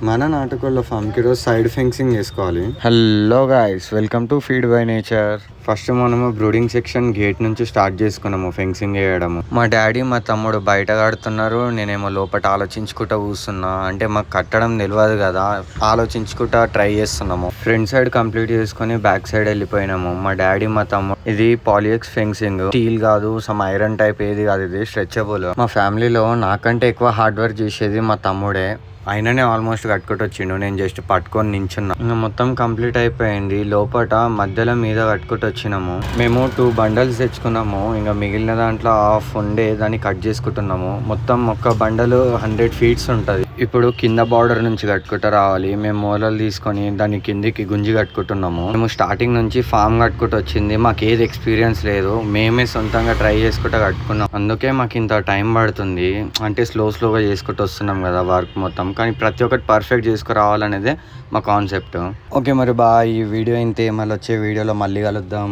మన నాటుకోళ్ళ ఫామ్కి రోజు side fencing చేసుకోవాలి. Hello guys, welcome to feed by nature. First మనము బ్రూడింగ్ సెక్షన్ గేట్ నుంచి స్టార్ట్ చేసుకున్నాము ఫెన్సింగ్ వేయడము. మా డాడీ మా తమ్ముడు బయట కడుతున్నారు, నేనేమో లోపల ఆలోచించుకుంటా కూర్చున్నా. అంటే మాకు కట్టడం తెలియదు కదా, ఆలోచించుకుంటా ట్రై చేస్తున్నాము. ఫ్రంట్ సైడ్ కంప్లీట్ చేసుకుని బ్యాక్ సైడ్ వెళ్ళిపోయినాము. మా డాడీ మా తమ్ముడు. ఇది పాలిఎక్స్ ఫెన్సింగ్, స్టీల్ కాదు, సమ్ ఐరన్ టైప్ ఏది కాదు, ఇది స్ట్రెచబుల్. మా ఫ్యామిలీలో నాకంటే ఎక్కువ హార్డ్ వర్క్ చేసేది మా తమ్ముడే. అయిననే ఆల్మోస్ట్ కట్టుకుంటూ వచ్చిండు, నేను జస్ట్ పట్టుకొని నించున్నా. ఇంకా మొత్తం కంప్లీట్ అయిపోయింది. లోపల మధ్యలో మీద కట్టుకుంటూ వచ్చినాము. మేము 2 బండల్స్ తెచ్చుకున్నాము. ఇంకా మిగిలిన దాంట్లో హాఫ్ ఉండే దాన్ని కట్ చేసుకుంటున్నాము. మొత్తం ఒక్క బండలు 100 ఫీట్స్ ఉంటుంది. ఇప్పుడు కింద బార్డర్ నుంచి కట్టుకుంటూ రావాలి. మేము మూలలు తీసుకొని దాన్ని కిందికి గుంజి కట్టుకుంటున్నాము. మేము స్టార్టింగ్ నుంచి ఫామ్ కట్టుకుంటూ వచ్చింది, మాకు ఏది ఎక్స్పీరియన్స్ లేదు. మేమే సొంతంగా ట్రై చేసుకుంటూ కట్టుకున్నాం. అందుకే మాకు ఇంత టైం పడుతుంది. అంటే స్లోగా చేసుకుంటూ వస్తున్నాం కదా వర్క్ మొత్తం. కానీ ప్రతి ఒక్కటి పర్ఫెక్ట్ చేసుకురావాలనేదే మా కాన్సెప్ట్. ఓకే మరి బాయ్, ఈ వీడియో ఇంతే. మళ్ళీ వచ్చే వీడియోలో మళ్ళీ కలుద్దాం.